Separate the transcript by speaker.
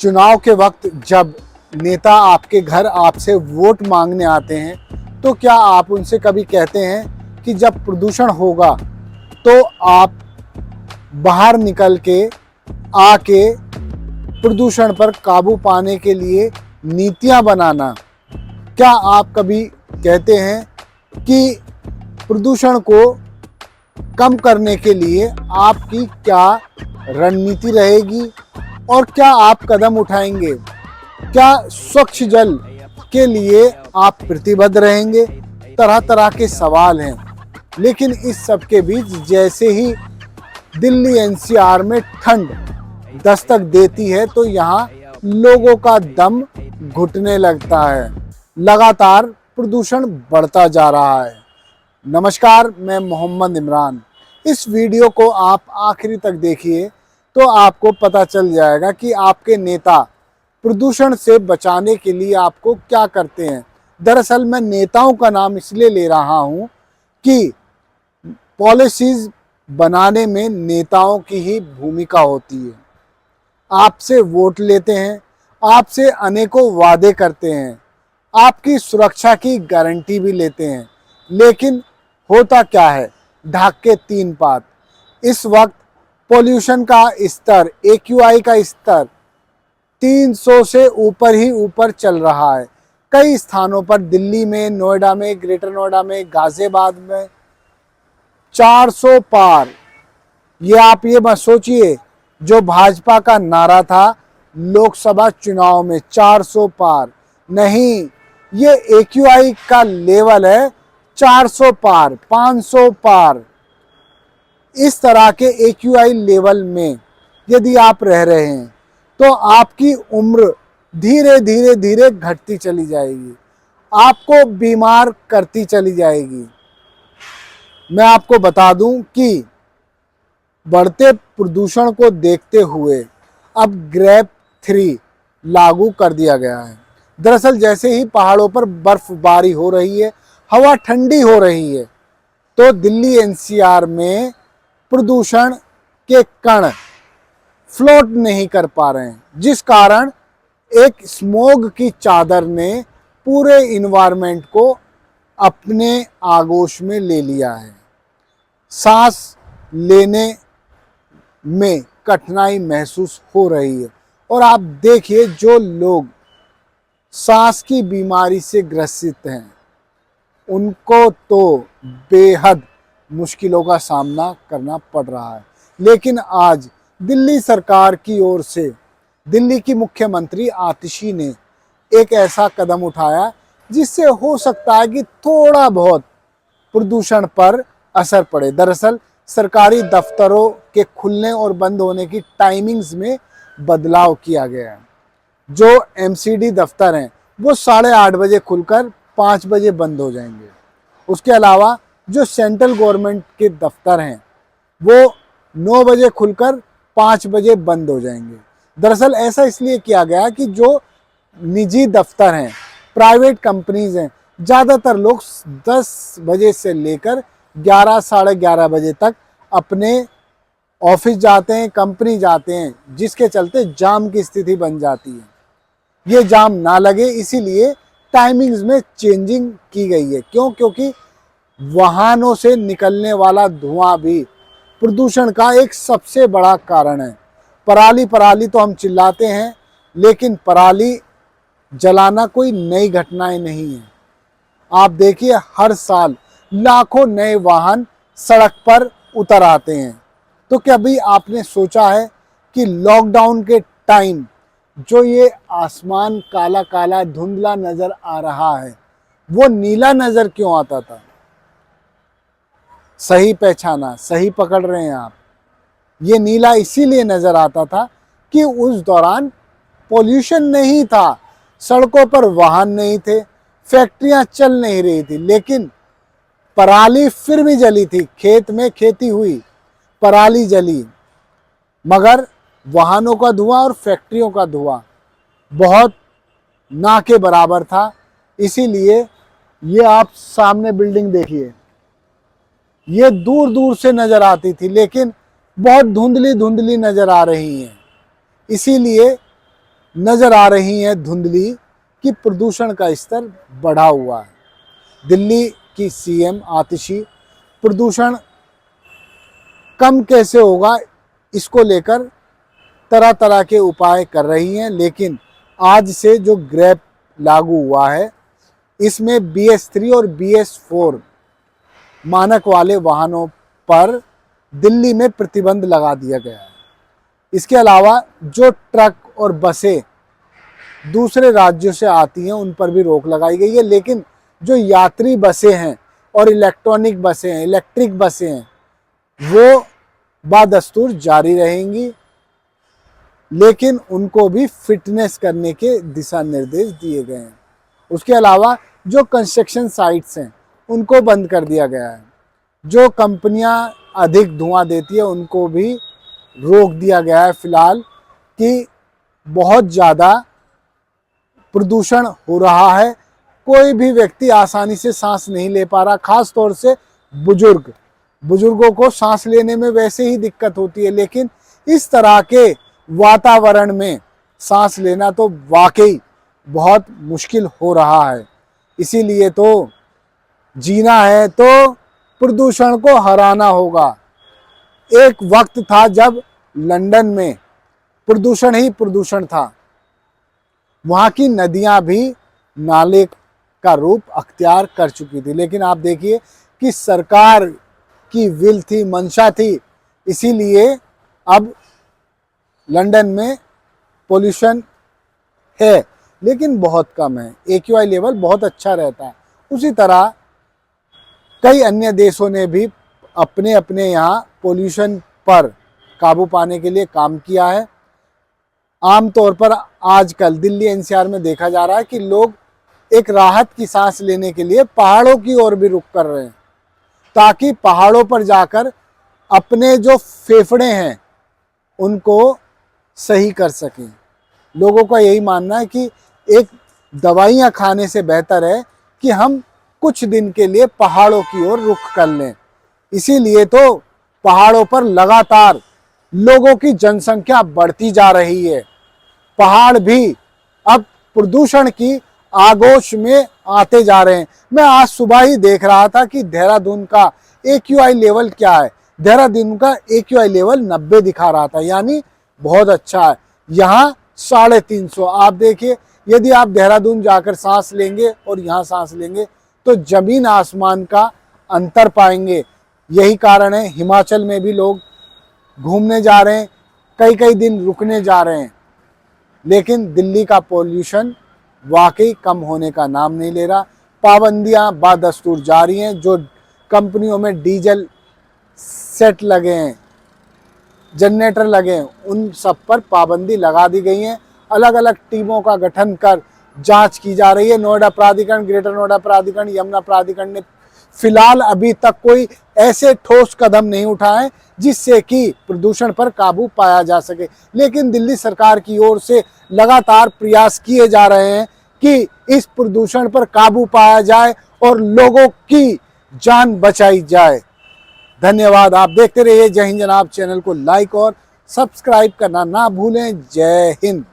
Speaker 1: चुनाव के वक्त जब नेता आपके घर आपसे वोट मांगने आते हैं तो क्या आप उनसे कभी कहते हैं कि जब प्रदूषण होगा तो आप बाहर निकल के आके प्रदूषण पर काबू पाने के लिए नीतियां बनाना, क्या आप कभी कहते हैं कि प्रदूषण को कम करने के लिए आपकी क्या रणनीति रहेगी और क्या आप कदम उठाएंगे? क्या स्वच्छ जल के लिए आप प्रतिबद्ध रहेंगे? तरह तरह के सवाल हैं, लेकिन इस सब के बीच जैसे ही दिल्ली एनसीआर में ठंड दस्तक देती है तो यहाँ लोगों का दम घुटने लगता है। लगातार प्रदूषण बढ़ता जा रहा है। नमस्कार, मैं मोहम्मद इमरान। इस वीडियो को आप आखिरी तक देखिए तो आपको पता चल जाएगा कि आपके नेता प्रदूषण से बचाने के लिए आपको क्या करते हैं। दरअसल मैं नेताओं का नाम इसलिए ले रहा हूं कि पॉलिसीज बनाने में नेताओं की ही भूमिका होती है। आपसे वोट लेते हैं, आपसे अनेकों वादे करते हैं, आपकी सुरक्षा की गारंटी भी लेते हैं, लेकिन होता क्या है? ढाक के तीन पात। इस वक्त पोल्यूशन का स्तर, AQI का स्तर 300 से ऊपर ही ऊपर चल रहा है। कई स्थानों पर दिल्ली में, नोएडा में, ग्रेटर नोएडा में, गाजियाबाद में 400 पार। ये आप ये मत सोचिए, जो भाजपा का नारा था लोकसभा चुनाव में 400 पार नहीं, ये AQI का लेवल है 400 पार, 500 पार। इस तरह के AQI लेवल में यदि आप रह रहे हैं तो आपकी उम्र धीरे धीरे धीरे घटती चली जाएगी, आपको बीमार करती चली जाएगी। मैं आपको बता दूं कि बढ़ते प्रदूषण को देखते हुए अब ग्रेप 3 लागू कर दिया गया है। दरअसल जैसे ही पहाड़ों पर बर्फबारी हो रही है, हवा ठंडी हो रही है, तो दिल्ली NCR में प्रदूषण के कण फ्लोट नहीं कर पा रहे हैं, जिस कारण एक स्मोग की चादर ने पूरे इन्वायरमेंट को अपने आगोश में ले लिया है। सांस लेने में कठिनाई महसूस हो रही है और आप देखिए, जो लोग सांस की बीमारी से ग्रसित हैं उनको तो बेहद मुश्किलों का सामना करना पड़ रहा है। लेकिन आज दिल्ली सरकार की ओर से दिल्ली की मुख्यमंत्री आतिशी ने एक ऐसा कदम उठाया जिससे हो सकता है कि थोड़ा बहुत प्रदूषण पर असर पड़े। दरअसल सरकारी दफ्तरों के खुलने और बंद होने की टाइमिंग्स में बदलाव किया गया है। जो MCD दफ्तर हैं वो 8:30 बजे खुलकर 5 बजे बंद हो जाएंगे। उसके अलावा जो सेंट्रल गवर्नमेंट के दफ्तर हैं वो 9 बजे खुलकर 5 बजे बंद हो जाएंगे। दरअसल ऐसा इसलिए किया गया कि जो निजी दफ्तर हैं, प्राइवेट कंपनीज हैं, ज़्यादातर लोग 10 बजे से लेकर 11 साढ़े 11 बजे तक अपने ऑफिस जाते हैं, कंपनी जाते हैं, जिसके चलते जाम की स्थिति बन जाती है। ये जाम ना लगे इसीलिए टाइमिंग्स में चेंजिंग की गई है। क्योंकि वाहनों से निकलने वाला धुआं भी प्रदूषण का एक सबसे बड़ा कारण है। पराली पराली तो हम चिल्लाते हैं, लेकिन पराली जलाना कोई नई घटनाएं नहीं है। आप देखिए, हर साल लाखों नए वाहन सड़क पर उतर आते हैं। तो कभी आपने सोचा है कि लॉकडाउन के टाइम जो ये आसमान काला काला धुंधला नजर आ रहा है वो नीला नजर क्यों आता था? सही पहचाना, सही पकड़ रहे हैं आप। ये नीला इसीलिए नजर आता था कि उस दौरान पोल्यूशन नहीं था, सड़कों पर वाहन नहीं थे, फैक्ट्रियां चल नहीं रही थी, लेकिन पराली फिर भी जली थी। खेत में खेती हुई, पराली जली, मगर वाहनों का धुआं और फैक्ट्रियों का धुआं बहुत ना के बराबर था। इसीलिए ये आप सामने बिल्डिंग देखिए, ये दूर दूर से नजर आती थी लेकिन बहुत धुंधली धुंधली नजर आ रही हैं। इसीलिए नजर आ रही हैं धुंधली कि प्रदूषण का स्तर बढ़ा हुआ है। दिल्ली की सीएम आतिशी प्रदूषण कम कैसे होगा इसको लेकर तरह तरह के उपाय कर रही हैं, लेकिन आज से जो ग्रैब लागू हुआ है इसमें BS3 और BS4 मानक वाले वाहनों पर दिल्ली में प्रतिबंध लगा दिया गया है। इसके अलावा जो ट्रक और बसें दूसरे राज्यों से आती हैं उन पर भी रोक लगाई गई है, लेकिन जो यात्री बसें हैं और इलेक्ट्रॉनिक बसें हैं, इलेक्ट्रिक बसें हैं, वो बादस्तूर जारी रहेंगी, लेकिन उनको भी फिटनेस करने के दिशा निर्देश दिए गए हैं। उसके अलावा जो कंस्ट्रक्शन साइट्स हैं उनको बंद कर दिया गया है। जो कंपनियां अधिक धुआं देती है उनको भी रोक दिया गया है फिलहाल, कि बहुत ज़्यादा प्रदूषण हो रहा है। कोई भी व्यक्ति आसानी से सांस नहीं ले पा रहा, खास तौर से बुजुर्गों को सांस लेने में वैसे ही दिक्कत होती है, लेकिन इस तरह के वातावरण में सांस लेना तो वाकई बहुत मुश्किल हो रहा है। इसीलिए तो जीना है तो प्रदूषण को हराना होगा। एक वक्त था जब लंदन में प्रदूषण ही प्रदूषण था, वहाँ की नदियाँ भी नाले का रूप अख्तियार कर चुकी थी, लेकिन आप देखिए कि सरकार की विल थी, मंशा थी, इसीलिए अब लंदन में पोल्यूशन है लेकिन बहुत कम है, AQI लेवल बहुत अच्छा रहता है। उसी तरह कई अन्य देशों ने भी अपने अपने यहाँ पोल्यूशन पर काबू पाने के लिए काम किया है। आमतौर पर आजकल दिल्ली NCR में देखा जा रहा है कि लोग एक राहत की सांस लेने के लिए पहाड़ों की ओर भी रुख कर रहे हैं, ताकि पहाड़ों पर जाकर अपने जो फेफड़े हैं उनको सही कर सकें। लोगों का यही मानना है कि एक दवाइयाँ खाने से बेहतर है कि हम कुछ दिन के लिए पहाड़ों की ओर रुख कर लें। इसीलिए तो पहाड़ों पर लगातार लोगों की जनसंख्या बढ़ती जा रही है। पहाड़ भी अब प्रदूषण की आगोश में आते जा रहे हैं। मैं आज सुबह ही देख रहा था कि देहरादून का AQI लेवल क्या है। देहरादून का AQI लेवल 90 दिखा रहा था, यानी बहुत अच्छा है। यहाँ 350। आप देखिए, यदि आप देहरादून जाकर सांस लेंगे और यहाँ सांस लेंगे तो जमीन आसमान का अंतर पाएंगे। यही कारण है हिमाचल में भी लोग घूमने जा रहे हैं, कई कई दिन रुकने जा रहे हैं, लेकिन दिल्ली का पोल्यूशन वाकई कम होने का नाम नहीं ले रहा। पाबंदियां बादस्तूर जारी हैं। जो कंपनियों में डीजल सेट लगे हैं, जनरेटर लगे हैं, उन सब पर पाबंदी लगा दी गई है। अलग अलग टीमों का गठन कर जांच की जा रही है। नोएडा प्राधिकरण, ग्रेटर नोएडा प्राधिकरण, यमुना प्राधिकरण ने फिलहाल अभी तक कोई ऐसे ठोस कदम नहीं उठाए जिससे कि प्रदूषण पर काबू पाया जा सके, लेकिन दिल्ली सरकार की ओर से लगातार प्रयास किए जा रहे हैं कि इस प्रदूषण पर काबू पाया जाए और लोगों की जान बचाई जाए। धन्यवाद। आप देखते रहिए जय हिंद जनाब। चैनल को लाइक और सब्सक्राइब करना ना भूलें। जय हिंद।